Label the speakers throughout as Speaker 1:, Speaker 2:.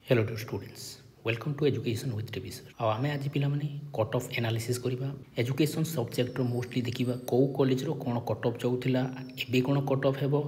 Speaker 1: Hello to students welcome to education with TV sir आम आज पे कट ऑफ एनालिसिस करवा एजुकेशन सब्जेक्ट मोस्टली देखा कौ कॉलेज कौन कट ऑफ जाऊला एबे कौन कट ऑफ हेबो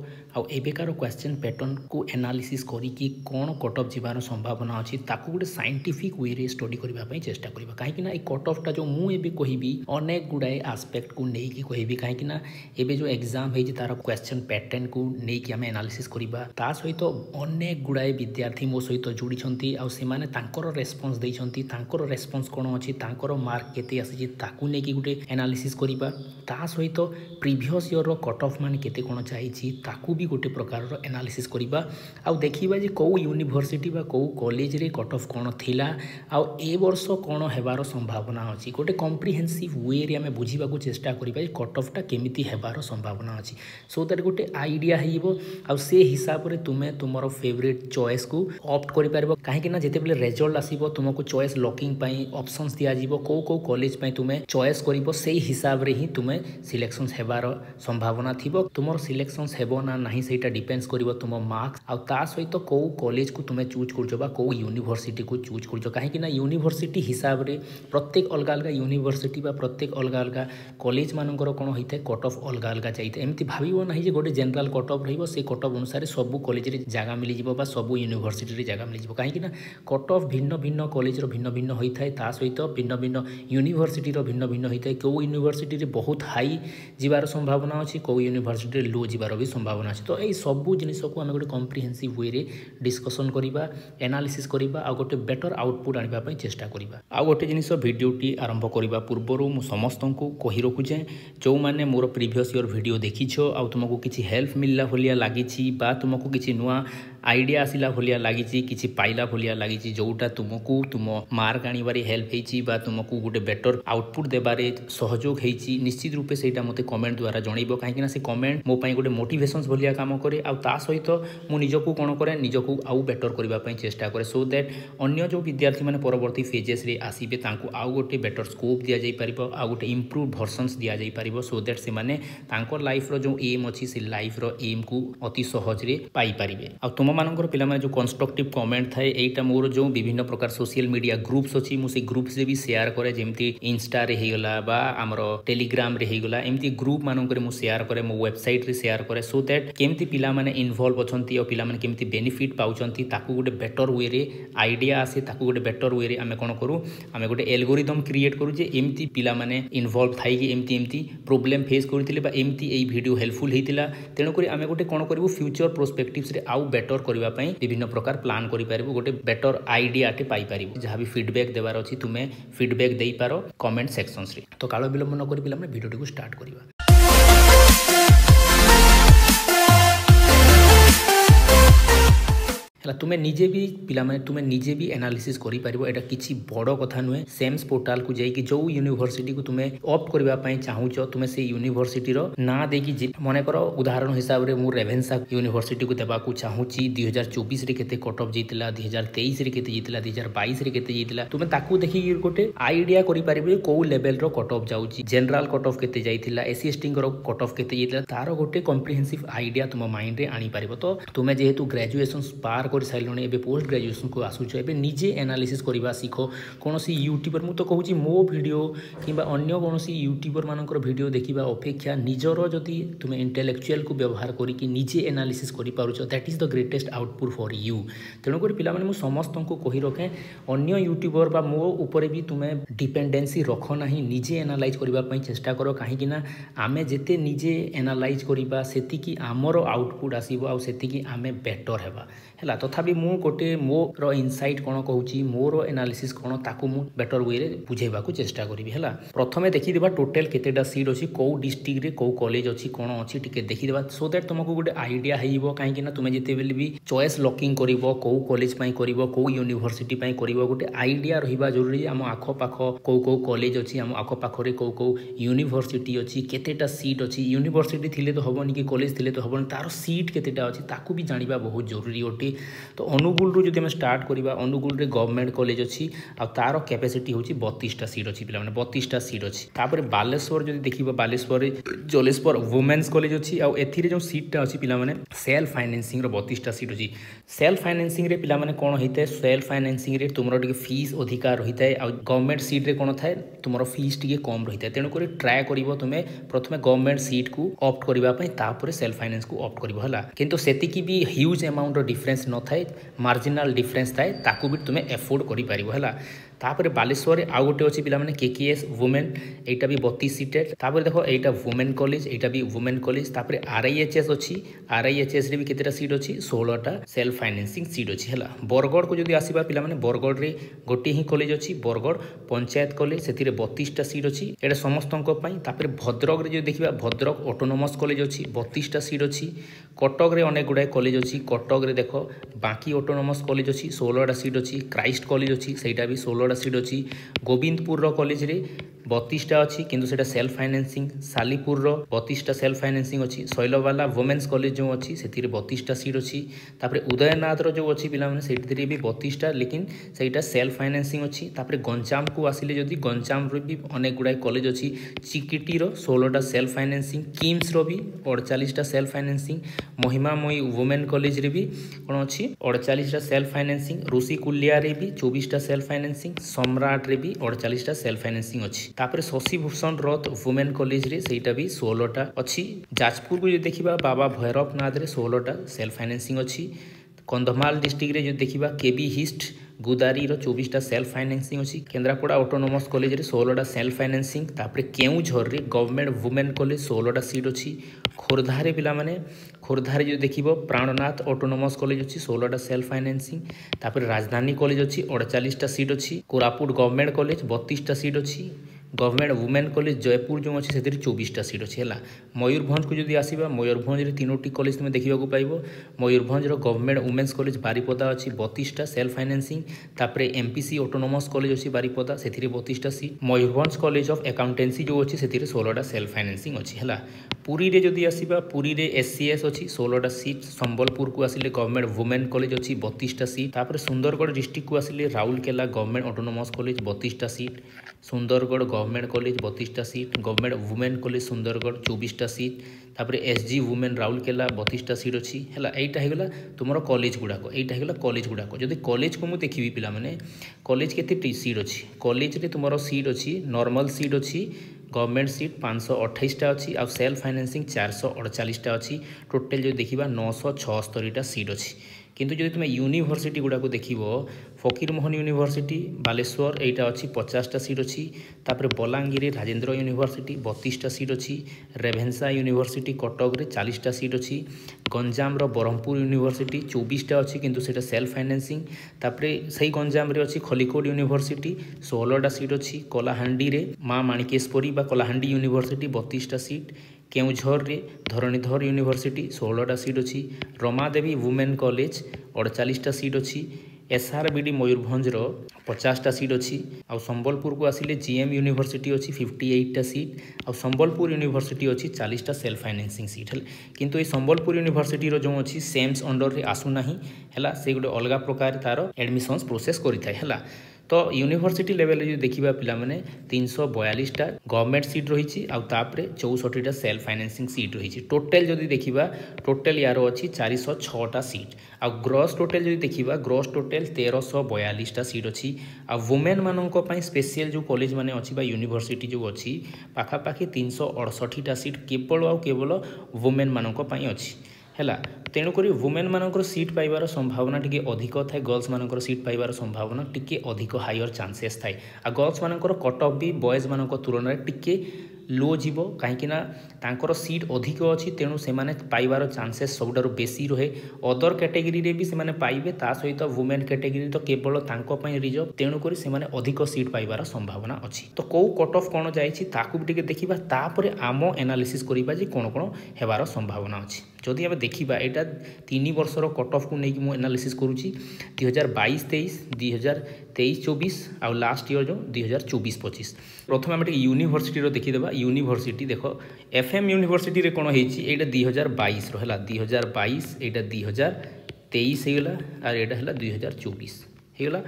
Speaker 1: एबेकार क्वेश्चन पैटर्न को एनालिसिस करी कौन कट ऑफ जीवार संभावना अच्छी ताकू गोटे साइंटिफिक वे रे स्टडी करने चेष्टा करवा कहीं कट ऑफटा जो मुझे कहबी अनेक गुड़ाए आस्पेक्ट को लेकिन कहबी कहीं एबे जो एग्जाम है तार क्वेश्चन पैटर्न को लेकिन आम एनालिसिस करवा ता सहित अनेक गुड़ाए विद्यार्थी मो सहित जोड़ी आने रेस्पॉन्स देइछंती तांकर रेस्पॉन्स कौन अच्छी तांकर मार्क केते आसी ताकू लेकिन गोटे एनालिसिस करवा ता सहित प्रीवियस ईयर कट ऑफ मान केते कौन चाहिए ताकू भी गोटे प्रकार एनालिसिस करवा आउ देखिबा जे कौ यूनिवर्सिटी बा कौ कॉलेज रे कट ऑफ कौन थिला आउ ए वर्ष कौन हेबार संभावना अच्छी गोटे कॉम्प्रिहेंसिव वे रे आमे बुझीबा को चेष्टा करबा कट ऑफ टा केमिति हेबार संभावना अच्छी सो दैट गोटे आइडिया हेइबो आउ से हिसाब रे तुमे तुमरो फेवरेट चॉइस को ऑप्ट करि परबो काहे ना जेते बेले रिजल्ट आसीबो तुमको चॉइस लॉकिंग पाई ऑप्शंस दिया जीवो कौ कौ कॉलेज पाई तुमे चॉइस करिवो सेही हिसाब रे ही तुमे सिलेक्शंस हेबार संभावना थिबो तुमर सिलेक्शंस हेबो ना नहीं सेटा डिपेंड्स करिवो तुम मार्क्स आ ता सहित कौ कॉलेज को तुमे चूज करजो बा कौ यूनिवर्सिटी को चूज करजो काहे ना यूनिवर्सिटी हिसाब रे प्रत्येक अलग अलग यूनिवर्सिटी बा प्रत्येक अलग अलग कॉलेज मानकर कोन होइते कट ऑफ अलग अलग जाइते एमती भाबिबो नाही जे गोटे जनरल कट ऑफ रहिबो से कट ऑफ अनुसार सब कॉलेज रे जगह मिली जिवो बा सब यूनिवर्सिटी रे जगह मिली जिवो काहे ना कट ऑफ भिन्न भिन्न कॉलेज भिन्न भिन्न होता है ता सहित भिन्न भिन्न यूनिवर्सिटी भिन्न भिन्न होता है कौ यूनिवर्सिटी रे बहुत हाई जीवार संभावना अच्छी कौ यूनिवर्सिटी लो जीवार भी संभावना अच्छी तो यही सबू जिनिस को आम गोटे कॉम्प्रिहेंसिव वे रे डिस्कसन करवा एनालिसिस करवा आ गोटे बेटर आउटपुट आने चेष्टा करवा आ गोटे जिनिस भिडियोटी आरंभ करने पूर्वर मु समस्त को कही रखुचे जो मैंने मोर प्रीवियस ईयर वीडियो देखिछ आ तुमको किसी हेल्प मिलला भलिया लागी बा तुमको किसी नुआ आइडिया आसला भलिया लागी किसी पाइला भलिया लागी जोटा तुमको तुम मार्क आने हेल्प होती तुमको गोटे बेटर आउटपुट देबारे सहयोग होती निश्चित रूपे से मत कमेंट द्वारा जनइब कहीं से कमेंट मो पाई गोटे मोटिवेशंस भलिया काम करे आ ता सहित मु निजको कौन करे निजको आउ बेटर करने चेष्टा करे सो दैट अन्य जो विद्यार्थी मैंने परवर्ती फेजेस रे आसीबे तांको आउ गोटे बेटर स्कोप दिया जाई परिबो आ गोटे इम्प्रूव भर्सन्स दिया जाई परिबो सो दैट से माने तांको लाइफ रो जो एम अछि से लाइफ रो एम को अति सहज रे पाई परिबे आ तुम मानकर पिला माने जो कंस्ट्रक्टिव कमेंट थाए एटा मोर जो विभिन्न प्रकार सोशल मीडिया ग्रुप्स अच्छी मुझे ग्रुप से भी शेयर करे जमती इंस्टा रे हेगला बा आमर टेलीग्राम रे हेगला एमती ग्रुप मानकर मु शेयर करे मो वेबसाइट रे शेयर करे सो दैट केमती पिला माने इन्वॉल्व अछंती और पिला माने केमती बेनिफिट पाउचंती ताकू गोटे बेटर वे रे आइडिया आसे ताकू गोटे बेटर वे रे आमे कोन करू आमे गोटे एल्गोरिदम क्रिएट करू जे एमती पिला माने इन्वॉल्व थाई कि एमती एमती प्रॉब्लम फेस करथिले बा एमती एई वीडियो हेल्पफुल हेतिला तेणु करी आमे गोटे कोन करबो फ्यूचर प्रोस्पेक्टिव्स रे आउ बेटर करबा पई विभिन्न प्रकार प्लान करि पारबो गोटे बेटर आइडिया टे पाई पारिबो जहाँ भी फीडबैक देवार अच्छी तुम्हें फीडबैक दे पारो कमेंट सेक्शंस रे तो काल विलंब न करी पिला वीडियो को स्टार्ट करबा तुम्हें निजे भी पिला माने तुम्हें निजे भी एनालिसिस करि पारिबो एटा किछि बड़ कथा नुहे सेम्स पोर्टल को जाई कि जो यूनिवर्सिटी को तुम्हें ऑप्ट करबा पई चाहूचो तुम्हें से यूनिवर्सिटी रो ना देकी मने करो उदाहरण हिसाब रे मु रेवेन्सा यूनिवर्सिटी को देबा को चाहूची 2024 रे केते कट ऑफ जितला 2023 रे केते जितला 2022 रे केते जितला तुम्हें ताकू देखि गोटे आइडिया करि पारिबो को लेवल रो कट ऑफ जाउची जनरल कट ऑफ केते जाइतिला एससी एसटी रो कट ऑफ केते जितला तारो गोटे कॉम्प्रिहेंसिव आइडिया तुम माइंड रे आनी पारिबो तो तुम्हें जेहेतु ग्रेजुएशन पार कर सारे एबे पोस्ट ग्रेजुएशन को आसुच एबे निजे एनालिसिस करवा सीख कौन यूट्यूबर मु तो कहूँ मो वीडियो कि अन्य कौन यूट्यूबर मानकर वीडियो देखा अपेक्षा निजर जदि तुम इंटेलेक्चुअल को व्यवहार करी निजे एनालिसिस कर पारुछ that is the greatest output for you तेणुक पिला माने मु समस्त को कही रखे अन्य यूट्यूबर बा मो ऊपर भी तुम्हें डिपेंडेंसी रख ना निजे एनालाइज करने चेष्टा कर कहीं आमे जेते निजे एनालाइज करवा सेतिकी आमर आउटपुट आसीबो आ सेतिकी आमे बेटर हेबा है तथापि मु गोटे मोर इनसाइट कौन कहूँ मोर एनालिसिस कौन ताकू मु बेटर वे बुझेबा को चेष्टा करी है प्रथमे देखीदेबा टोटल केतेटा सीट अच्छी कौ डिस्ट्रिक्ट रे कौ कॉलेज अच्छी कौन अच्छी टिके देखीदेबा सो दैट तुमको गोटे आइडिया हेइबो कहीं तुम जिते भी चॉइस लॉकिंग करिवो कौ कॉलेज पई करिवो कौ यूनिवर्सिटी पई करिवो गोटे आइडिया रहिबा जरूरी आम आख पाख कौ कौ कॉलेज अच्छी आम आख पाखरे कौ कौ यूनिवर्सिटी अच्छी केतेटा सीट अच्छी यूनिवर्सिटी थिले तो हबनी कि कॉलेज थिले तो हबनी तार सीट केतेटा अच्छी ताकू भी जानिबा बहुत जरूरी ओटे तो अनुगुल जो स्टार्ट करवा अनुगुल गवर्नमेंट कॉलेज अच्छी आ तार कैपेसिटी हूँ 32टा सीट अच्छी पे 32टा सीट अच्छी तापर बालेश्वर जो देखा बालेश्वर जलेश्वर वुमेन्स कॉलेज अच्छी आउ जो सीटा अच्छी पे सेल्फ फाइनेंसिंग 32टा सीट अच्छी सेल्फ फाइनेंसिंग रे पिला माने कोन होइते सेल्फ फाइनेंसिंग रे तुमरो टिके फीस अधिकार रहिता है आ गवर्नमेंट सीट रे कोन थाए तुमरो फीस टिके कम रहिता है तेणु करी ट्राए करिवो तुमे प्रथमे गवर्नमेंट सीट को ऑप्ट करिवा पई तापर सेल्फ फाइनेंस को ऑप्ट करिवो हला किंतु सेति की भी ह्यूज अमाउंट रो डिफरेंस न थाए मार्जिनल डिफरेंस थाए ताकू भी तुमे अफोर्ड करि पारिवो हला तापर बालेश्वर आउ गोटे अच्छी पे केकेएस वुमेन एटा भी 32 सीटेड तापर देखो एटा वुमेन कॉलेज एटा भी वुमेन कॉलेज तापर आरआईएचएस अच्छी आरआईएचएस रे भी केतेटा सीट अच्छी 16टा सेल्फ फाइनेंसिंग सीट अच्छी है बरगढ़ को जब आसवा पे बरगढ़ रे गोटे ही कॉलेज अच्छी बरगढ़ पंचायत कॉलेज से 32टा सीट अच्छी एटा समस्त तापर भद्रक रे जो देखा भद्रक ऑटोनोमस कॉलेज अच्छी 32टा सीट अच्छी कटक रे अनेक गुड़ाए कॉलेज अच्छी कटक रे देख बाकी ऑटोनोमस कॉलेज अच्छी 16टा सीट अच्छी क्राइस्ट कॉलेज अच्छी सेटा भी 16टा सीट अच्छी गोविंदपुर कॉलेज रे 32टा अच्छी किंतु सेटा सेल्फ फाइनेंसिंग सालीपुर 32टा सेल्फ फाइनेंसिंग अच्छी शैलवाला वुमेन्स कॉलेज जो अच्छी से 32टा सीट अच्छी तापर उदयनाथ जो अच्छी पिला से भी 32टा लेकिन सेटा सेल्फ फाइनेंसिंग अच्छी तापर गंजाम को आसिले जदि गंजाम रो भी अनेक गुड़ाए कॉलेज अच्छी चिकिटी 16टा सेल्फ फाइनेंसिंग किम्स रो भी 48टा सेल्फ फाइनेंसिंग महिमामयी वुमेन कॉलेज रे भी कौन अच्छी 48टा सेल्फ फाइनेंसिंग ऋषिकुल्या रे भी 24टा सेल्फ फाइनेंसिंग सम्राट रे भी 48टा सेल्फ फाइनेंसिंग अच्छी तापर शशिभूषण रथ वुमेन कॉलेज रे सेटा भी 16टा अच्छी जाजपुर को जो देखा बाबा भैरवनाथ रे 16टा सेल्फ फाइनेंसिंग अच्छी कंधमाल डिस्ट्रिक्ट रे जो देखा केबी हिस्ट गुदारी 24टा सेल्फ फाइनेंसिंग अच्छी केन्द्रापड़ा ऑटोनोमस कॉलेज रे 16टा सेल्फ फाइनेंसिंग तापर केउझर रे गवर्नमेंट वुमेन कॉलेज 16टा सीट अच्छी खोर्धा रे पिला माने खोर्धा रे जो देखिबो प्राणनाथ ऑटोनोमस कॉलेज अच्छी 16टा सेल्फ फाइनेंसिंग तापर राजधानी कॉलेज अच्छी 48टा सीट अच्छी कोरापुट गवर्नमेंट कॉलेज 32टा सीट अच्छी गवर्नमेंट वुमेन कॉलेज जयपुर जो अच्छी से 24टा सीट अच्छी है मयूरभंज को जब आसवा मयूरभंज रे 3टी कॉलेज तुम देखा पाइब Mayurbhanj government women's college Baripada अच्छी 32टा सेल्फ फाइनेंसिंग तापर एमपीसी ऑटोनोमस कॉलेज अच्छी बारिपदा से 32टा seat Mayurbhanj college of accountancy जो अच्छी से 16टा सेल्फ फाइनेंसिंग अच्छी है पुरी रे जदि आसवा पुरी रे एससीएस अच्छी 16टा सीट संबलपुर को आसिले गवर्नमेंट वुमेन कॉलेज अच्छी 32टा सीट तापर सुंदरगढ़ डिस्ट्रिक्ट को आसिले राउरकेला गवर्नमेंट ऑटोनोमस कॉलेज 32टा सीट सुंदरगढ़ गवर्नमेंट कॉलेज 32टा seat government women college Sundargarh 24टा सीट तापर एसजी वुमेन राउरकेला 32टा सीट अच्छी है एटा होगा तुम कॉलेज गुड़ाक एटा होगा कॉलेज गुड़ाक जब कॉलेज को मुझे देखी पे कॉलेज के सीट अच्छी कॉलेज रे तुम सीट अच्छी नॉर्मल सीट अच्छी गवर्नमेंट सीट 528टा अच्छी आ सेल्फ फाइनेंसिंग 448टा अच्छी टोटल जो देखा 976टा सीट अच्छी किंतु जो तुम यूनिवर्सिटी गुड़ाक देख फकीरमोहन यूनिवर्सिटी बालेश्वर एटा अच्छी 50टा सीट अच्छी तापर बलांगीर राजेंद्र यूनिवर्सिटी 32टा सीट अच्छी रेभेन्सा यूनिवर्सिटी कटक रे 40टा सीट अच्छी गंजाम ब्रह्मपुर यूनिवर्सिटी 24टा अच्छी किंतु सेटा सेल्फ फाइनेंसिंग तापर सही गंजाम रे अच्छी खलिकोट यूनिवर्सिटी 16टा सीट अच्छी कलाहांडी रे माँ माणिकेश्वरी बा कलाहांडी यूनिवर्सिटी 32टा सीट केउझर रे धरणीधर यूनिवर्सिटी 16टा सीट अच्छी रमादेवी वुमेन कॉलेज 48टा सीट अच्छी एसआरबीडी मयूरभंज 50टा सीट अच्छी आ संबलपुर को आसिले जीएम यूनिवर्सिटी अच्छी 58टा सीट आ संबलपुर यूनिवर्सिटी अच्छी 40टा सेल्फ फाइनेंसिंग सीट है किंतु ये संबलपुर यूनिवर्सिटी जो अच्छी सेम्स अंडर रे आसुना है से गोटे अलग प्रकार तार एडमिशन्स प्रोसेस करिथाय है तो यूनिवर्सिटी लेवल जो देखा पे 342टा गवर्नमेंट सीट रही आउे 64टा सेल्फ फाइनेंसिंग सीट रही टोटल जदि देखा टोटल यार अच्छी 406टा सीट आ ग्रॉस टोटल जो देखा ग्रॉस टोटल 1342टा सीट अच्छी आ वुमेन मानक स्पेशल जो कॉलेज माने अच्छी बा यूनिवर्सिटी जो अच्छी पाखापाखि 368टा सीट केवल आ केवल वुमेन मानक अच्छी है तेणुक वुमेन मानकर सीट पाइबार संभावना टी अधिक थाए गर्ल्स मानकर सीट पाइबार संभावना टी अधिक हायर चांसेस थाए आ गर्ल्स मानकर कट ऑफ भी बॉयज मानक तुलन टी लो जीव कहीं सीट अधिक अच्छी तेणु से पाइबार चांसेस सबुठ बेसी रहे अदर कैटेगरी रे भी से पाइबे ता सहित वुमेन कैटेगरी तो केवल रिजर्व तेणुक से अधिक सीट पाइबार संभावना अच्छी तो कौ कट ऑफ कौन जाकू भी देखा तापर आम एनालिसिस करवा कौन कौन हेबार संभावना अच्छी जदि आम देखा यहाँ 3 वर्षर कट ऑफ को लेकिन मुझे एनालिसिस करुँची 2022-23 2023-24 आउ लास्ट ईयर जो 2024-25 प्रथम आम यूनिवर्सिटी देखीदेवा यूनिवर्सिटी देख एफएम यूनिवर्सिटी रे कौन होती 2022 है 2022 यहाँ 23 ହେଇଗଲା আর এটা ହେଲା 2024 ହେଇଗଲା।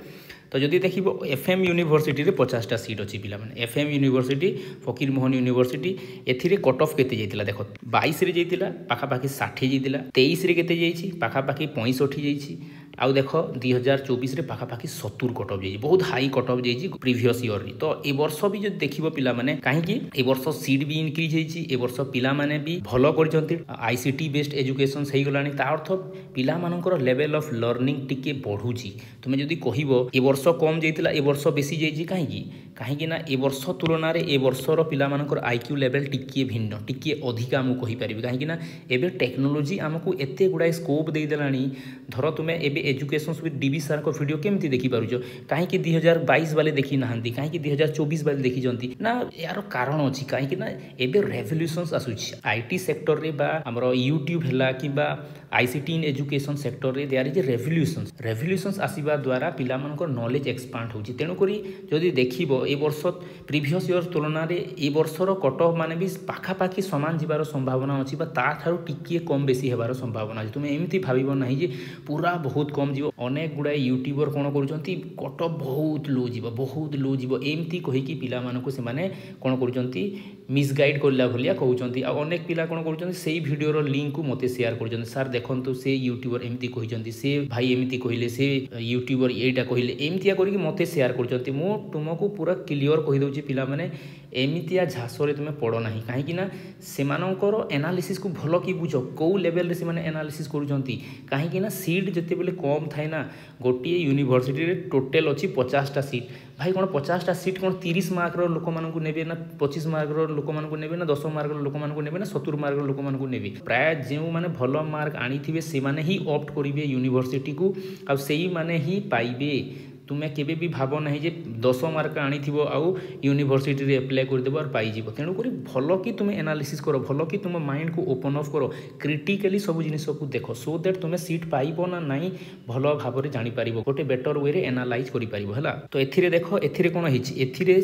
Speaker 1: तो जदि देख एफएम यूनिवर्सिटी रे 50टा सीट अच्छी पिला माने एफएम यूनिवर्सिटी फकीर मोहन यूनिवर्सिटी एथिरे कट ऑफ केते जाइतिला देख 22 रे जाइतिला पाखापाखि 60 जाइतिला 23 रे केते जाइछि पाखापाखि 65 जाइछि आउ देख 2024 रे पाखापाखि 70 कट ऑफ जाइछि बहुत हाई कट ऑफ जाइछि प्रीवियस ईयर रे। तो ए वर्ष भी जदि देखिबो पिला माने काहे कि ए वर्ष सीट भी इंक्रीज होइछि ए वर्ष पिला माने भी भलो करजंती आईसीटी बेस्ड एजुकेशन सही गलानी ता अर्थ पिला मानकर लेवल ऑफ लर्निंग टिके बढ़ुछि। तुमे जदि कहिबो ए वर्ष कम जाइतिला ए वर्ष बेसी जाइछि काहे ना ए वर्ष तुलना रे ए वर्षर पिला मानकर आईक्यू लेवल टिके भिन्न टिके अधिक आमु कहि परिबे काहे ना एबे टेक्नोलॉजी आमको एते गुडा स्कोप दे देलानी। धर तुमे एबे एजुकेशन विथ डीबी सर को वीडियो केमती देखि पारुजो काहे कि 2022 वाले देखि नाहंती काहे कि 2024 वाले देखि जंती ना यार कारण अछि काहे कि ना एबे रेवोल्यूशंस आसुछि आईटी सेक्टर रे बा हमरो यूट्यूब हला किबा आईसीटी इन एजुकेशन सेक्टर रे देयर इज रेवोल्यूशंस आसीबा द्वारा पिला मानकर नॉलेज एक्सपांड होछि। तेणु करी जदि देखिबो ए वर्ष प्रीवियस ईयर तुलना रे ए वर्षर कट ऑफ माने भी पाखापाखि समान जीवार संभावना अछि बा ता थारु टिके कम बेसी हेबार संभावना अछि। तुमे एमिति भाबिबो नाही जे पूरा बहुत कम जीव अनेक गुडा यूट्यूबर कोन करूचंती कट ऑफ बहुत लो जीव एमिति कहि कि पिला मानको से माने कोन करूचंती मिसगाइड करला भलिया कहउचंती आ अनेक पिला कोन करूचंती सेही वीडियो रो लिंक को मते शेयर करचंती सर देखंतु से यूट्यूबर एमिति कहिचंती से भाई एमिति कहिले से यूट्यूबर एटा कहिले एमितिया करी कि मते शेयर करचंती मो तुमको पूरा क्लियर कहि दउची पिला माने एमितिया झासरे तुमे पड़ो नाही काहे कि ना सेमानकर एनालिसिस को भलो कि बुझो को लेवल रे से माने एनालिसिस करूचंती काहे कि ना सीट जते बेले कम थाए ना गोटिए यूनिवर्सिटी रे टोटल अछि 50टा सीट भाई कोन 50टा सीट कोन 30 मार्क रो लोक मानकु नेबे ना 25 मार्क रो लोक मानकु नेबे ना 10 मार्क रो लोक मानकु नेबे ना 70 मार्क रो लोक मानकु नेबे प्राय जेउ माने भलो मार्क आनी थिबे से माने ही ऑप्ट करिवे यूनिवर्सिटी को आ सेही माने ही पाइबे। तुमे केबे भी भाव नहीं जे 10 मार्क आनी थिबो आउ यूनिवर्सिटी रे अप्लाई कर देबो और पाई जिवो। तेणु करी भलो कि तुमे एनालिसिस करो भलो कि तुम माइंड को ओपन अप करो क्रिटिकली सब जिनिस को देखो सो दैट तुमे सीट पाइबो ना नहीं भलो भाव रे जानि परिबो गोटे बेटर वे रे एनालाइज करि परिबो हला। तो एथिरे देखो एथिरे कोन हिची एथिरे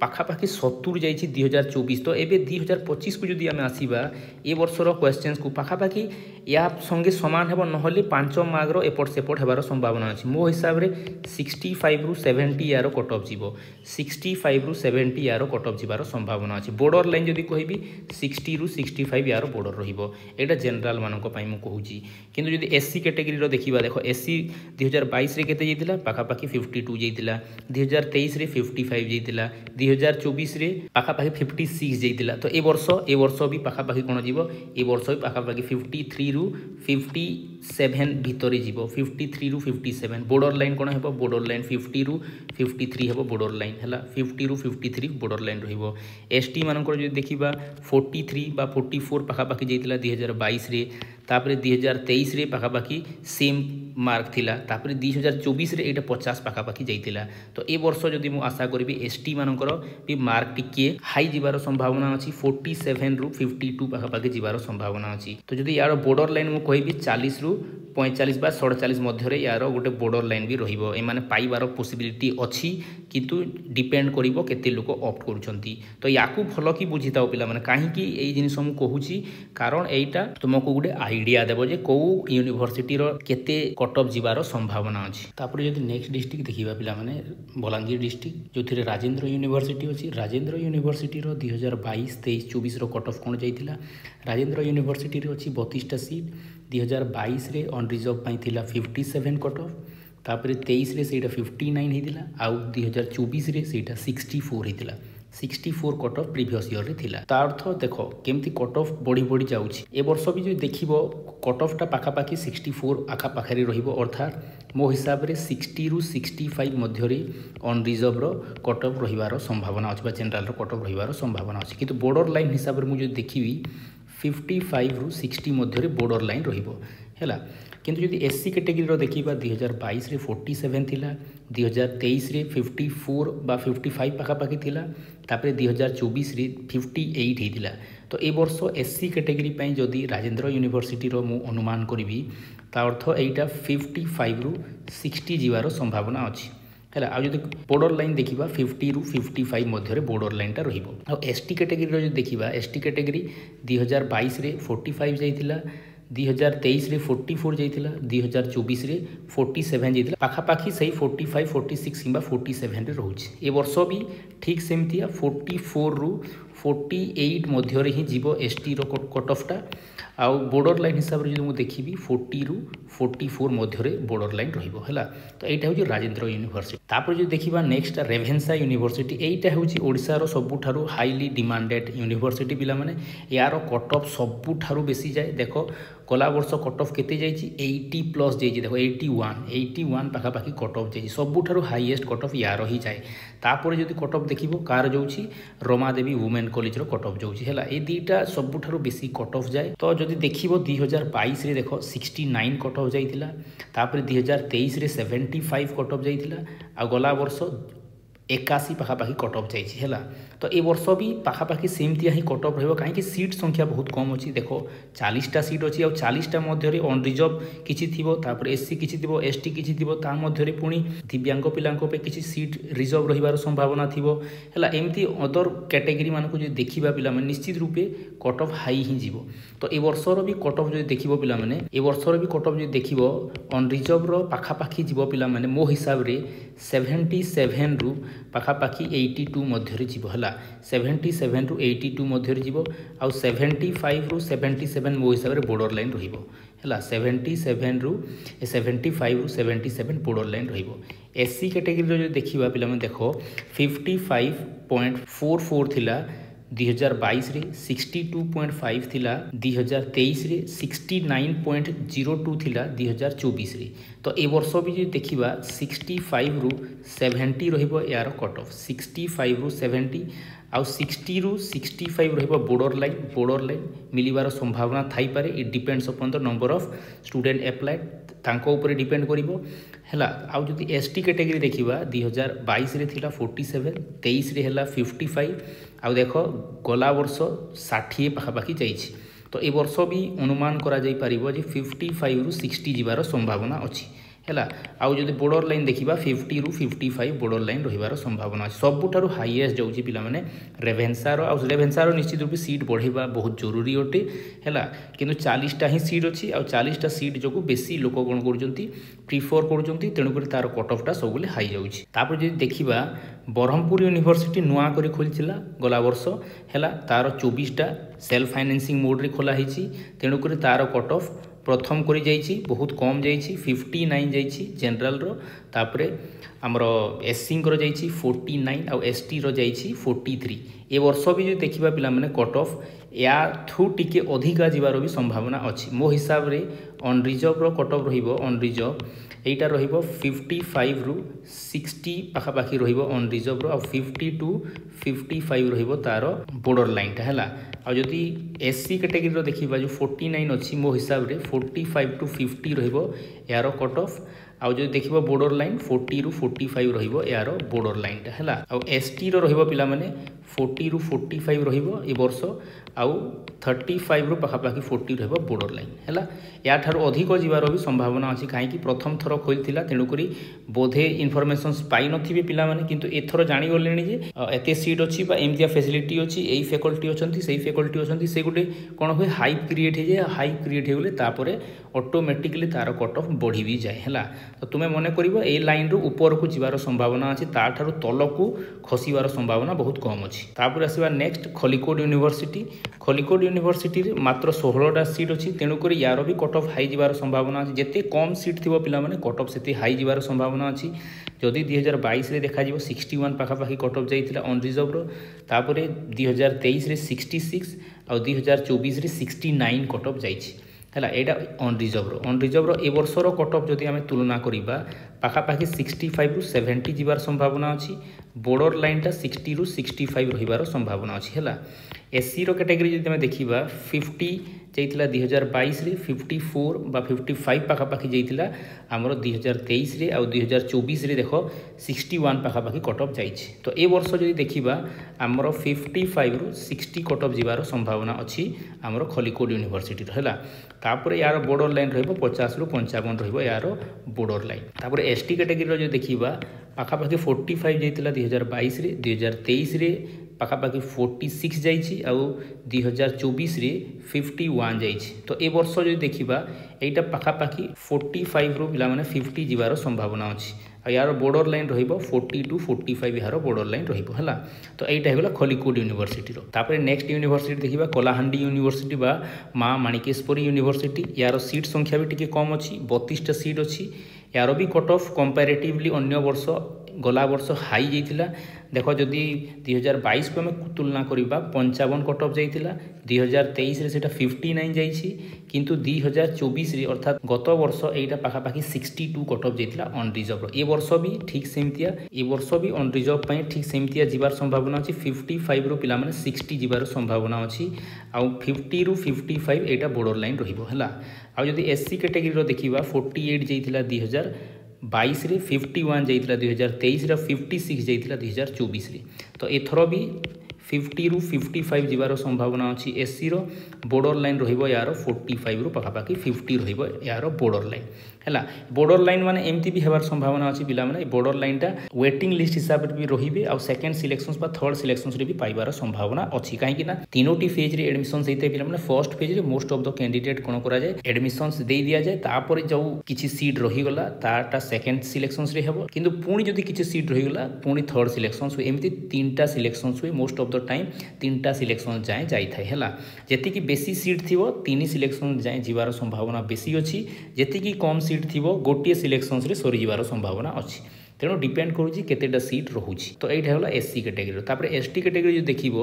Speaker 1: पाखापाखि 70 जाइछि 2024 तो एबे 2025 को जदि आमे आसीबा ए वर्षर क्वेश्चंस को पाखापाखि या संगे समान हेबो नहले 5 मार्क रो एपट सेपट हेबार संभावना अछि। मो हिसाब रे 65 रु 70 यारो कट ऑफ जीवो 65 रु 70 यारो कट ऑफ जीवार संभावना अछि। बॉर्डर लाइन जदि कहबी 60 रु 65 यारो बॉर्डर रहिबो एटा जनरल मानको पई मु कहूची। किंतु जदि एससी कैटेगरी रो देखिबा देखो एससी 2022 रे केते जैतिला पाखापाखि 52 जैतिला 2023 रे 55 जैतिला 2024 रे पाखापाखि 56 जैतिला। तो ए वर्ष भी पाखापाखि कोन जीवो ए वर्ष भी पाखापाखि 53 रु 57 भितरे जीवो 53 रु 57 बॉर्डर लाइन कोन हेबो बॉर्डर लाइन 50 रु 53 हेबो बॉर्डर लाइन हला 50 रु 53 बॉर्डर लाइन रहिबो। एसटी मानकर जो देखिबा 43 बा 44 पाखापाखि जैतिला 2022 रे तापरे 2023 रे पाखापाखि सेम मार्क थिला तापरे 2024 रे एटा 50 पाखापाखि जैतिला। तो ए वर्ष जदि मु आशा करबी एसटी मानकर भी मार्क टिके हाई जीवार संभावना अछि 47 रु 52 पाखापाखि जीवार संभावना अछि। तो जदि यार बॉर्डर लाइन मु कहबी 40 रु 45 बा 47 मध्य रे यार गोटे बॉर्डर लाइन भी रहिबो ए माने पाइबार पॉसिबिलिटी अछि किंतु डिपेंड करिवो केते लोक ऑप्ट करूछंती। तो याकू भलो कि बुझिताओ पिला माने काहे कि एई जिनिस हम कहूची कारण एइटा तुमको गुडे आईडिया देबो जे को यूनिवर्सिटी रो केते कट ऑफ जीवार संभावना अछि। तापर जदि नेक्स्ट डिस्ट्रिक्ट देखिबा पिला माने बलांगीर डिस्ट्रिक्ट जोथिरे राजेंद्र यूनिवर्सिटी अछि। राजेंद्र यूनिवर्सिटी रो 2022 23 24 रो कट ऑफ कोन जाइतिला राजेंद्र यूनिवर्सिटी रो अछि 32टा सीट 2022 रे ऑन रिजर्व पई थिला 57 कट ऑफ तापर 23 रे सेटा 59 हेतिला आउ 2024 रे सेटा 64 हेतिला 64 कट ऑफ प्रीवियस ईयर रे थिला। ता अर्थ देखो केमती कट ऑफ बढ़ी जाउछि ए वर्ष भी जो देखिबो कट ऑफ टा पाखापाखि 64 आखा पाखरे रहिबो अर्थात मो हिसाब रे 60 रु 65 मध्य रे ऑन रिजर्व रो कट ऑफ रहिबार संभावना अछि बा जनरल रो कट ऑफ रहिबार संभावना अछि। किंतु बॉर्डर लाइन हिसाब रे मु जो देखिबी 55 रु 60 मध्य रे बॉर्डर लाइन रहिबो हैला। किंतु जदि एससी कैटेगरी रो देखिबा 2022 रे 47 थिला 2023 रे 54 बा 55 पाखापाखि थिला तापरे 2024 रे 58 हेतिला। तो ए वर्ष एससी कैटेगरी पई जदि राजेंद्र यूनिवर्सिटी रो मु अनुमान करिवि ता अर्थ एटा 55 रु 60 जीवार संभावना अछि हैला। आ जदि बॉर्डर लाइन देखिबा 50 रु 55 मध्य रे बॉर्डर लाइन टा रहिबो। आ एसटी कैटेगरी रो जो देखिबा एसटी कैटेगरी 2022 रे 45 जाइतिला 2023 रे 44 जाइतिला 2024 रे 47 जाइतिला पाखापाखी सही 45 46 किंबा 47 रे रहउछि ए वर्ष भी ठीक सेमतिया 44 रु 48 मध्य रे ही जीवो एसटी रो कट ऑफ टा आउ बॉर्डर लाइन हिसाब रे जो मु देखिबी 40 रु 44 मध्य रे बॉर्डर लाइन रहिबो हला तो एटा होछि राजेंद्र यूनिवर्सिटी तापर जो देखिबा नेक्स्ट रेभेन्सा यूनिवर्सिटी एटा होछि ओडिसा रो सबुठारु हाईली डिमांडेड यूनिवर्सिटी पिला माने यार कट ऑफ सबुठारु बेसी जाय देखो गला वर्ष कट ऑफ केते जाइछि 80 प्लस जाइछि देखो 81 पाखापाखी कट ऑफ जाइछि सबुठारु हाईएस्ट कट ऑफ यार ही जाए तापर जदि कट ऑफ देखिबो कार जाउछि रमादेवी वुमेन कॉलेज रो कट ऑफ जाउछि हला ए दीटा सबुठारु बेसी कट ऑफ जाए तो जदि देखिबो 2022 रे देखो 69 कट ऑफ जाइतिला तापर 2023 रे 75 कट ऑफ जाइतिला आ गला वर्ष 81 पाखापाखी कट ऑफ जाइछि हला तो ए वर्ष भी पाखापाखी सेमतिया ही कट ऑफ रहबो काहे कि सीट संख्या बहुत कम अछि देखो 40 टा सीट अछि आ 40 टा मध्य रे अन रिजर्व किछि थिबो तापर एससी किछि थिबो एसटी किछि थिबो ता मध्य रे पुनी दिव्यांग पिलांको पे किछि सीट रिजर्व रहिबार संभावना थिबो हला एमती अदर कैटेगरी मानको जे देखिबा पिला माने निश्चित रूपे कट ऑफ हाई ही जीवो तो ए वर्ष रो भी कट ऑफ जे देखिबो पिला माने ए वर्ष रो भी कट ऑफ जे देखिबो अन रिजर्व रो पाखापाखी जीवो पिला माने मो हिसाब रे 77 रु पाखापाखी 82 मध्य रे जीवो हला 77 रु 82 मध्य रे जीवो आ 75 रु 77 मो हिसाब रे बॉर्डर लाइन रहिबो हला 77 रु 75 रु 77 बॉर्डर लाइन रहिबो एससी कैटेगरी रो जे देखिबा पिला माने देखो 55.44 थिला 2022 रे 62.5 थिला 2023 रे 69.02 थिला 2024 रे तो ए वर्ष भी जे देखिबा 65 रु 70 रहिबो यार कट ऑफ 65 रु 70 आउ 60 रु 65 रहिबो बॉर्डर लाइन मिलिबार संभावना थाई पारे it depends upon the number of student applied तांको ऊपर डिपेंड करिवो हला आउ जदि एसटी कैटेगरी देखिबा 2022 रे थिला 47 23 रे हला 55 आउ देखो गला वर्ष 60 पाखापाखी जाइछि तो ए वर्ष भी अनुमान करा जाई परिबो जे 55 रु 60 जिबार संभावना अछि हला आउ जदि बॉर्डर लाइन देखिबा 50 रु 55 बॉर्डर लाइन रहिबार संभावना अछि सबुठारु हाईएस्ट जाउछि पिला माने रेभेन्सा रो आउ रेभेन्सा रो निश्चित रूप सीट बढ़ेबा बहुत जरूरी ओटे हला किंतु 40 टा ही सीट अछि आउ 40 टा सीट जोगु बेसी लोक कोन करूजंती प्रिफर करूजंती तेनु करी तार कट ऑफ टा सबले हाई जाउछि तापर जदि देखिबा ब्रह्मपुर यूनिवर्सिटी नुआ करी खोलिथिला गला वर्ष हला तार 24 टा सेल्फ फाइनेंसिंग मोड रे खोला हिछि तेनु करी तार कट ऑफ प्रथम करी जाइछि बहुत कम जाइछि 59 जाइछि जनरल रो तापरे हमरो एससी कर जाइछि 49 आ एसटी रो जाइछि 43 ए वर्ष भी जे देखिबा पिला माने कट ऑफ या थ्रू टिके अधिका जीवार भी संभावना अछि मो हिसाब रे अन रिजर्व रो कट ऑफ रहिबो अन रिजर्व एटा रहिबो 55 रु 60 पाखापाखी रहिबो अन रिजर्व रो आ 50 टू 55 रहिबो तार बॉर्डर लाइन टा हला आ जदि एससी कैटेगरी रो देखिबा जो 49 अछि मो हिसाब रे 45 टू 50 रहिबो यार कट ऑफ आ जदि देखिबा बॉर्डर लाइन 40 रु 45 रहिबो यार बॉर्डर लाइन टा हला आ एसटी रो रहिबो पिला माने 40 रु 45 रहिबो ए वर्ष आउ 35 रु पाखापाखी 40 रहिबो बॉर्डर लाइन हला या ठारो अधिक जीवार भी संभावना अछि काहे कि प्रथम थरो खोलथिला तेनु करी बोधे इन्फॉर्मेशंस पाई नथिबे पिला माने किंतु एथरो जानि गलेनी जे एते सीट अछि बा एमतिया फैसिलिटी अछि एई फैकल्टी अछंती सेई फैकल्टी अछंती से गुटे कोन होय हाइप क्रिएट हे जे हाइप क्रिएट हे गले तापरे ऑटोमेटिकली तार कट ऑफ बढ़ी भी जाय हला तो तुमे मने करिवो ए लाइन रो ऊपर को जीवार संभावना अछि ता ठारो तलकू खसिबार संभावना बहुत कम अछि तापर आसीबा नेक्स्ट खलिकोट यूनिवर्सिटी रे मात्र 16 टा सीट अछि तेनु करी यार भी कट ऑफ हाई जीवार संभावना अछि जेते कम सीट थिबो पिला माने कट ऑफ सेते हाई जीवार संभावना अछि जदि 2022 रे देखा जिवो 61 पाखापाखी कट ऑफ जाइतिला अन रिजर्व रो तापरे 2023 रे 66 आ 2024 रे 69 कट ऑफ जाइछि हला एटा अन रिजर्व रो ए वर्ष रो कट ऑफ जदि हमें तुलना करिबा पाखापाखी 65 रु 70 जीवार संभावना अछि बॉर्डर लाइन टा 60 रु 65 रहिबार संभावना अछि हला एससी रो कैटेगरी जदि हमें देखिबा 50 जाइतिला 2022 रे 54 बा 55 पाखापाखी जाइतिला हमरो 2023 रे आ 2024 रे देखो 61 पाखापाखी कट ऑफ जाइछि तो ए वर्ष जदि देखिबा हमरो 55 रु 60 कट ऑफ जीवार संभावना अछि हमरो खलिकोट यूनिवर्सिटी रो हला तापर यार बॉर्डर लाइन रहइबो 50 रु 55 रहइबो यार बॉर्डर लाइन तापर एसटी कैटेगरी रो जे देखिबा पाखापाखी 45 जाइतिला 2022 रे 2023 रे पाखापाखि 46 जाइए आउ 2024 रे 51 जाइए। तो ए वर्ष जो देखा यहाँ पाखापाखि 45 रु पाने 50 जीवार संभावना अच्छी। यार बॉर्डर लाइन रहिबो 40 टू 45 यार बॉर्डर लाइन रहिबो हला। तो एटा हेगला खलिकोट यूनिवर्सिटी रो। तापर नेक्स्ट यूनिवर्सिटी देखिबा कलाहांडी यूनिवर्सिटी बा माँ माणिकेश्वरी यूनिवर्सिटी। यार सीट संख्या भी टिके कम अच्छी 32टा सीट अच्छी। यार भी कट ऑफ कंपैरेटिवली अन्य वर्ष गला वर्ष हाई जाइतिला। देखो जदि 2022 को आम तुलना करवा 55 कट ऑफ जाइतिला 2023 रे सेटा 59 जाइछि किंतु 2024 रे अर्थात गत वर्ष एटा पाखापाखि 62 कट ऑफ जाइतिला अनरिजर्व। ए वर्ष भी ठीक सेमतिया ए वर्ष भी अनरिजर्व पई ठीक सेमतिया जीवार संभावना अछि। 55 रु पिला माने 60 जीवार संभावना अछि आ 50 रु 55 एटा बॉर्डर लाइन रहिबो हला। आ जदि एससी कैटेगरी रो देखिबा 48 जाइतिला 2022 रे 51 जाइतिला 2023 रे 56 जाइतिला 2024 रे। तो एथर भी 50 रु 55 जीवार संभावना अच्छी। एससी रो बॉर्डर लाइन रहिबो यार 45 रु पाखापाखि 50 रहिबो यार बॉर्डर लाइन है। बॉर्डर लाइन माने एमती भी हेबार संभावना अच्छी पिला माने बॉर्डर लाइन टा वेटिंग लिस्ट हिसाब से भी रहिबे आ सेकंड सिलेक्शंस बा थर्ड सिलेक्शंस रे भी पाइबार संभावना अच्छी। कहीं ना तीनोटी फेज रे एडमिशंस होते पिला माने फर्स्ट फेज रे मोस्ट ऑफ द कैंडिडेट कोन करा जाए एडमिशंस दे दिया जाए। तापर जो किछि सीट रही गला ताटा सेकंड सिलेक्शंस रे हेबो किंतु पुणी जदि किछि सीट रही गला पुणी थर्ड सिलेक्शंस हुए। एमती तीनटा सिलेक्शंस हुए मोस्ट ऑफ द टाइम तीनटा सिलेक्शन जाए जाई थाए हला। जेतिकी बेसी सीट थिवो तीन सिलेक्शन जाए जीवार संभावना बेसी अच्छी। जेतिकी कम सीट थिवो गोटे सिलेक्शंस रे सरी जीवार संभावना अच्छी। तेणु डिपेंड करुच्ची केतेटा सीट रोचे। तो यहाँ है एससी कैटेगरी। तापर एसटी कैटेगरी जो देखो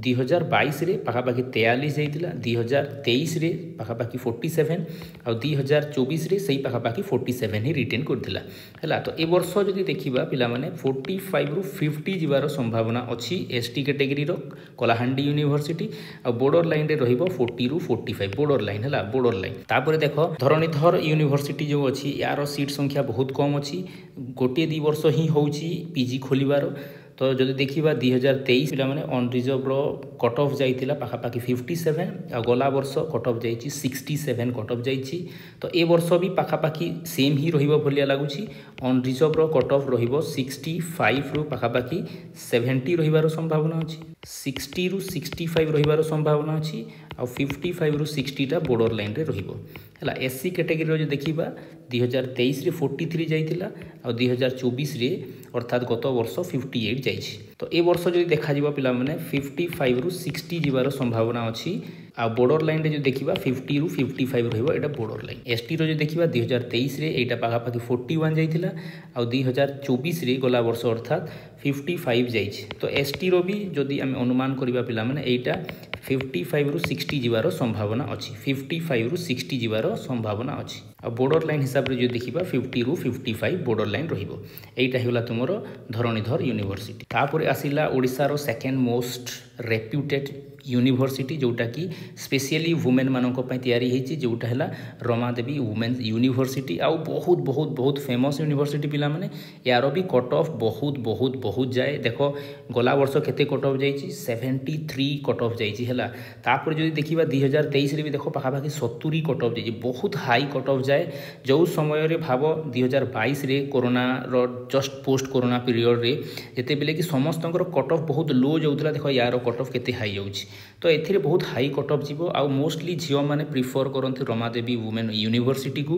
Speaker 1: 2022 रे पाखापाखि 43 जाइतिला 2023 रे पाखापाखि 47 आ 2024 रे सही पाखापाखि 47 ही रिटेन करथिला हैला। तो ए वर्ष जदि देखिबा पिला माने 45 रु 50 जीवार संभावना अच्छी एसटी कैटेगरी रो कलाहांडी यूनिवर्सिटी आ बॉर्डर लाइन रे रहिबो 40 रु 45 बॉर्डर लाइन हैला बॉर्डर लाइन। तापर देखो धरणीधर यूनिवर्सिटी जो अच्छी यार सीट संख्या बहुत कम अच्छी गोटे 2 वर्ष ही होउची पीजी खोलिबार। तो जदि देखिबा 2023 पिला माने अनरिजर्व रो कट ऑफ जाइतिला पाखापाखि 57 आ गला वर्ष कट ऑफ जाइछि 67 कट ऑफ जाइछि। तो ए वर्ष भी पाखापाखि सेम ही रहिबो भलिया लागुछि। अनरिजर्व रो कट ऑफ रहिबो 65 रु पाखापाखि 70 रहिबार संभावना अछि। 60 रु 65 रहिबार संभावना अछि आ 55 रु 60 टा बॉर्डर लाइन रे रहिबो हैला। एससी कैटेगरी रो जे देखिबा 2023 रे 43 जाइतिला आ 2024 रे अर्थात गत वर्ष 58 जाइछि। तो ए वर्ष जदि देखा जिवो पिला माने 55 रु 60 जीवार संभावना अछि आ बॉर्डर लाइन रे जो देखिबा 50 रु 55 रहिबो एटा बॉर्डर लाइन। एसटी रो जो देखिबा 2023 रे एटा पाखापाखि 41 जाइतिला आ 2024 रे गला वर्ष अर्थात 55 जाइछि। तो एसटी रो भी जदि आम अनुमान करिबा पिला माने एटा 55 रु 60 जीवार संभावना अच्छी। 55 रु 60 जीवार संभावना अच्छी आ बॉर्डर लाइन हिसाब से जो देखिबा 50 रु 55 बॉर्डर लाइन रहिबो। एटा हेला तुमरो धरणीधर यूनिवर्सिटी। तापर आसिला ओडिसा रो सेकंड मोस्ट रेप्यूटेड यूनिवर्सिटी जोटा कि स्पेशली वुमेन मानक पई तैयारी हेछि जोटा हला रमादेवी वुमेन्स यूनिवर्सिटी आ बहुत बहुत बहुत फेमस यूनिवर्सिटी पिला माने यार भी कट ऑफ बहुत बहुत बहुत जाए। देखो गला वर्ष केते कट ऑफ जाइछि 73 कट ऑफ जाइछि हला। तापर जदि देखिबा 2023 रे भी देखो पाखापाखि 70 कट ऑफ जाइछि बहुत हाई कट ऑफ जाए। जो समय रे भाव 2022 रे कोरोना रो जस्ट पोस्ट कोरोना पीरियड रे जेते बेले कि समस्तंकर कट ऑफ बहुत लो जाउतला। देखो यार कट ऑफ केते हाई जाउछि। तो एथिरे बहुत हाई कट ऑफ जीवो आ मोस्टली झियो माने प्रिफर करथि रमादेवी वुमेन यूनिवर्सिटी को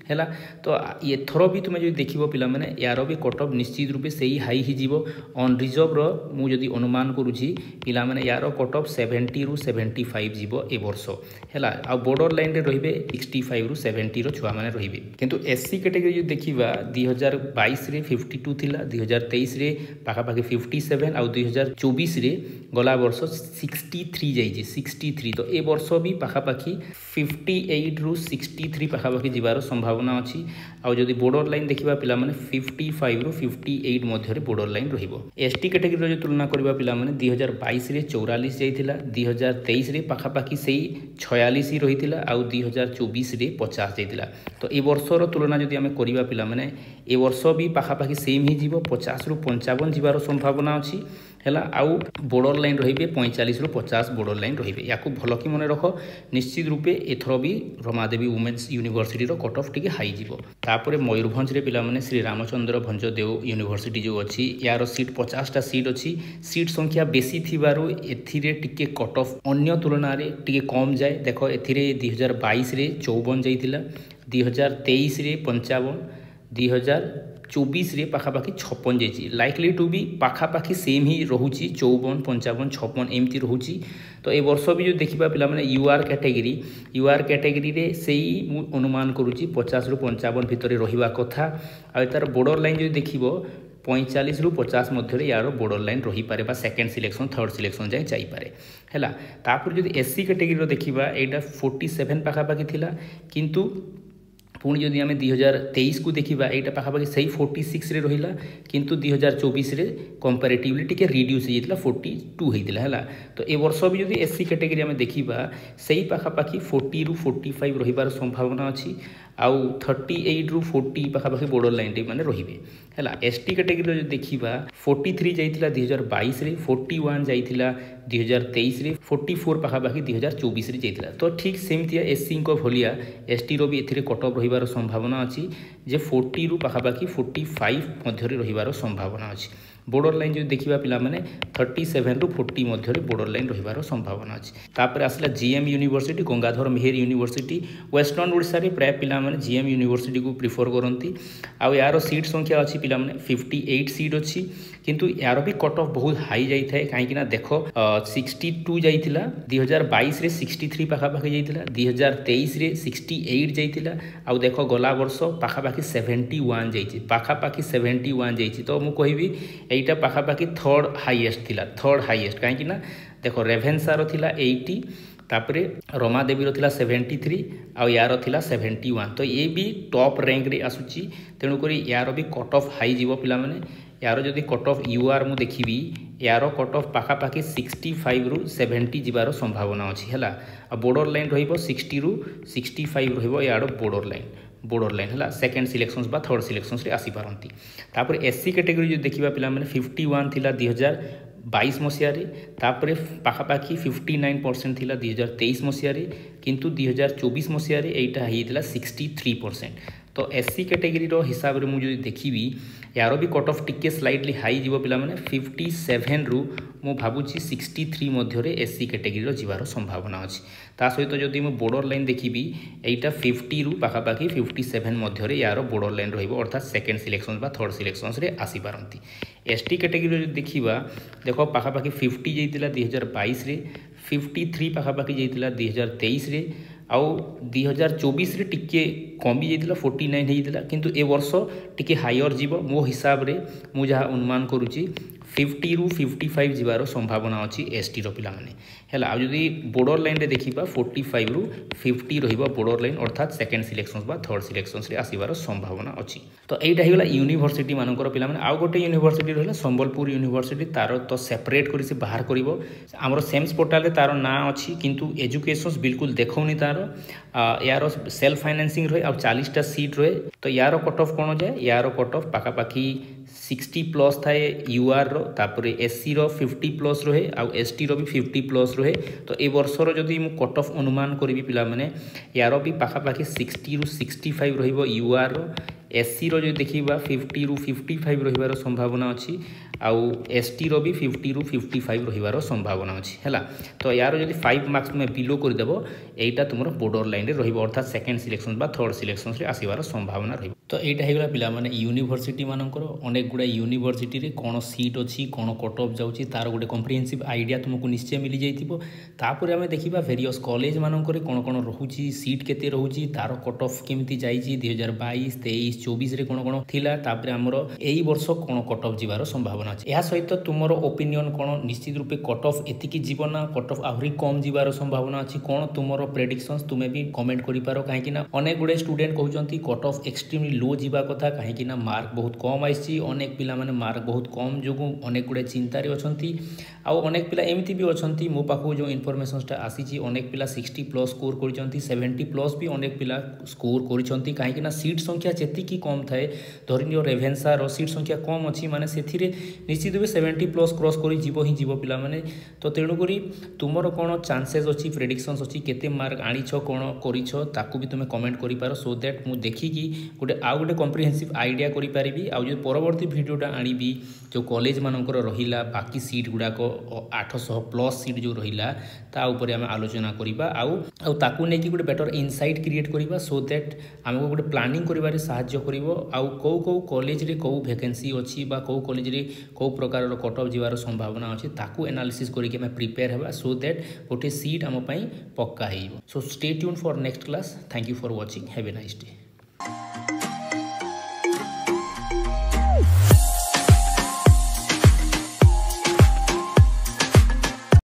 Speaker 1: हैला। तो एथरो भी तुमे जदि देखिबो पिला माने यार भी कट ऑफ निश्चित रूपे सेही हाई ही जीवो। ऑन रिजर्व रो मु जदि अनुमान करूछि पिला माने यार कट ऑफ 70 रु 75 जीवो ए वर्ष हैला। आ बॉर्डर लाइन रे रहिबे 65 रु 70 रो छुआ माने रहिबे। किंतु एससी कैटेगरी जदि देखिबा 2022 रे 52 थिला 2023 रे पाखापाखि 57 आ 2024 रे गला वर्ष 63 जाइए 63। तो ए वर्ष भी पाखापाखि 58 रु 63 पाखापाखि जीवार संभावना अच्छी। आउ जदि बॉर्डर लाइन देखिबा पिला माने 55 रु 58 मध्य बॉर्डर लाइन रहिबो। एसटी कैटेगरी जो तुलना करबा पिला माने 2022 रे 44 जाइतिला 2023 रे पाखापाखि सेही 46 ही रहितिला आ 2024 रे 50 जाइतिला। तो ए वर्षर तुलना जदि आमे करबा पिला माने ए वर्ष भी पाखापाखि सेम ही जीवो 50 रु 55 जीवार संभावना अच्छी। है आउ बॉर्डर लाइन रही 45 ରୁ 50 बॉर्डर लाइन रही या भल कि मन रख निश्चित रूपे एथर भी Ramadevi women's university cut off टी हाई तापर मयूरभंज रे पिला माने श्री रामचंद्र भंजदेव यूनिवर्सिटी जो अच्छी यार सीट 50टा सीट अच्छी सीट संख्या बेसी थिबारु एथिरे टिके कट ऑफ अन्य तुलना रे टिके कम जाए देख एथिरे 2022 रे 54 जाइतिला 2023 रे 55 2024 रे पाखापाखि 56 जाइए लाइकली टू भी पाखापाखि सेम ही रोची 54 55 56 एमती रोची तो ए वर्ष भी जो देखा पे यूआर कैटेगरी रे से ही अनुमान करुच्ची 50 ରୁ 55 भितर रहा कथा आ तार बॉर्डर लाइन जो देख 45 ରୁ 50 मध्य यार बॉर्डर लाइन रही पारे सेकेंड सिलेक्शन थर्ड सिलेक्शन जाए जापे है तापर जो एससी कैटेगरी देखा यहाँ 47 पाखापाखि थिला किंतु पुणी जदि आम 2023 को देखा यहाँ पाखापाखि से 46 रे रहिला किंतु 2024 रे कंपैरेटिवली टिके रिड्यूस हो 42 होता है तो ए वर्ष भी जदि एससी कैटेगरी आम देखा से पाखापाखि 40 ରୁ 45 रहिबार संभावना अच्छी आउ 38 ରୁ 40 पाखापाखि बॉर्डर लाइन टे माने रहिबे है एसटी कैटेगरी जो देखा 43 जाइतिला 2022 रे 41 जाइतिला 2023 रे 44 पाखापाखि 2024 रे जाइतिला तो ठीक सेमती एससी को भलिया एसटी रो भी एथिरे कट ऑफ रहिबार संभावना अच्छी जे 40 ରୁ पाखापाखि 45 मध्य रहिबार संभावना अच्छी बॉर्डर लाइन जो देखा पिला माने 37 ରୁ 40 मध्य बॉर्डर लाइन रहिबार संभावना अच्छी तापर आसला जीएम यूनिवर्सिटी गंगाधर मेहर यूनिवर्सिटी वेस्टर्न ओडिशा रे प्राय पिला माने जीएम यूनिवर्सिटी को प्रिफर करती आउ यार सीट संख्या अच्छी पिला माने 58 सीट अच्छी किंतु यार भी कट ऑफ बहुत हाई जाई थाए कहीं ना देख 62 जाइतिला 2022 रे 63 पाखापाखि जाइतिला 2023 रे 68 जाइतिला आउ देख गला वर्ष पाखापाखि 71 जाइछि पाखापाखि 71 जाइछि तो मु कहबी एटा पाखापाखि थर्ड हाईएस्ट कहीं ना देख रेभेन्सार थिला 80 तापरे रमादेवी थिला 73 आउ यार थिला 71 तो ये भी टॉप रैंक रे आसुची तेणुक यार भी कट ऑफ हाई जीव पिला माने यार जदि कट ऑफ यूआर मु देखी यार कट ऑफ पाखापाखि 65 ରୁ 70 जीवार संभावना अच्छी है बॉर्डर लाइन रहिबो 60 ରୁ 65 रहिबो यार बॉर्डर लाइन है सेकेंड सिलेक्शंस बा थर्ड सिलेक्शंस रे आसी पारंती तापर एससी कैटेगरी जो देखा पिला माने 51 थिला 2022 मसीह तापर पाखापाखि 59% थिला 2023 मसीह किंतु 2024 मसीह एटा होता 63% तो एससी कैटेगरी रो हिसाब रे मुझे देखी यार भी कट ऑफ टिके स्लाइटली हाई जीव पिला माने 57 ରୁ मु भाबुची 63 मध्य एससी कैटेगरी रो जीवार संभावना अच्छी ता सहित जदि मु बॉर्डर लाइन देखी एटा 50 ରୁ पाखापाखि 57 मध्य यार बॉर्डर लाइन रहिबो अर्थात सेकेंड सिलेक्शन बा थर्ड सिलेक्शंस रे आसी पारंती एसटी कैटेगरी देखा देखो पाखापाखि 50 जाइतिला 2022 रे 53 पाखापाखि जाइतिला 2023 रे आउ 2024 रे टिके कमी जाइतिला 49 होता किंतु ए वर्ष टिके हायर जीव मो हिसाब रे मु जहाँ अनुमान करुच्ची 50 ରୁ 55 जीवार संभावना अच्छी एसटी रो पिला माने हैला आ जदी बॉर्डर लाइन रे देखिबा 45 ରୁ 50 रहिबा बॉर्डर लाइन अर्थात सेकेंड सिलेक्शंस बा थर्ड सिलेक्शंस रे आसीबार संभावना अच्छी तो एटा हिगला यूनिवर्सिटी मानकर पिला माने आ गोटे यूनिवर्सिटी रहला संबलपुर यूनिवर्सिटी तार तो सेपरेट करी से बाहर करिवो हमर सेम्स पोर्टल रे तार ना अच्छी किंतु एजुकेशंस बिल्कुल देखौनी तार यार सेल्फ फाइनेंसिंग रहे आ 40टा सीट रहे तो यार कट ऑफ कौन जाए यार कट ऑफ पाखापाखि 60+ थाए यूआर रो तापर एससी रो 50+ रहे आ एसटी रो भी 50+ रहे तो ए वर्षर जदि मु कट ऑफ अनुमान करी पिला माने यार भी पाखापाखि 60 ରୁ 65 रहिबो यूआर रो एससी रो जो देखिबा 50 ରୁ 55 रहिबार संभावना अच्छी आउ एसटी रो भी 50 ରୁ 55 रहिबार संभावना अच्छी है तो यार जदि 5 मार्क्स में बिलो करदेव एटा तुम बॉर्डर लाइन रे रहिबो अर्थात सेकेंड सिलेक्शन बा थर्ड सिलेक्शन रे आसीबार संभावना रहिबो तो एटा हेगला पिला माने यूनिवर्सिटी मानकर अनेक गुडा यूनिवर्सिटी रे कोन सीट अच्छी कोन कट ऑफ जाउची तार गोटे कम्प्रिहेंसिव आइडिया तुमको निश्चय मिल जाइतिबो तापर आमे देखिबा वेरियस कॉलेज मानकर कोन कोन रहुची सीट केते रहुची तार कट ऑफ केमती जाइची 2022 23 24 रे कोन कोन थिला तापर हमरो एई वर्ष कोन कट ऑफ जीवार संभावना अछि या सहित तुमरो ओपिनियन कोन निश्चित रूपे कट ऑफ एतिकी जीवना कट ऑफ आहुरी कम जीवार संभावना अछि कोन तुमरो प्रेडिक्शंस तुमे भी कमेंट करि पारो काहे कि ना अनेक गुडे स्टूडेंट कहउचंती कट ऑफ एक्सट्रीमली लो जावा कथा कहीं मार्क बहुत कम आई अनेक पिला माने मार्क बहुत कम जो अनेक गुड़े चिंतार अच्छी आउ अनेक पिला एमती भी अच्छा मो पाखु जो इनफर्मेशनटा आसी अनेक पिला 60+ स्कोर कर 70+ भी अनेक पिला स्कोर कर कहीं सीट संख्या जी कम थाए धरनीय रेभेन्सार सीट संख्या कम अच्छी माने से निश्चित भी 70+ क्रॉस कर जीव पिला माने तो तेणुक तुमर कौन चांसेस अच्छी प्रेडिक्शंस अच्छी केते मार्क आनीछ कौन करिछ ताकू भी तुम कमेंट कर पार सो दैट मु देखिकी गोटे आउ गोटे कम्प्रिहेन्सिव आइडिया करी आउ जो परवर्ती भिडियोटा आनिबी जो कॉलेज मानकर रहिला बाकी सीट गुड़ाक 800+ सीट जो रहिला ता ऊपर आम आलोचना करवा आउ ताकू नहीं कि गोटे बेटर इनसाइट क्रिएट करवा सो दैट आमको गोटे प्लानिंग करिवारे साहाय्य करिवो आउ कौ कॉलेज रे कौ वैकेंसी अच्छी बा कौ कॉलेज रे कौ प्रकार कट ऑफ जीवार संभावना अच्छी ताकू एनालिसिस करके आम प्रिपेयर हेबा सो दैट गोटे सीट आम पक्का हो so stay tune for next class thank you for watching have a nice day.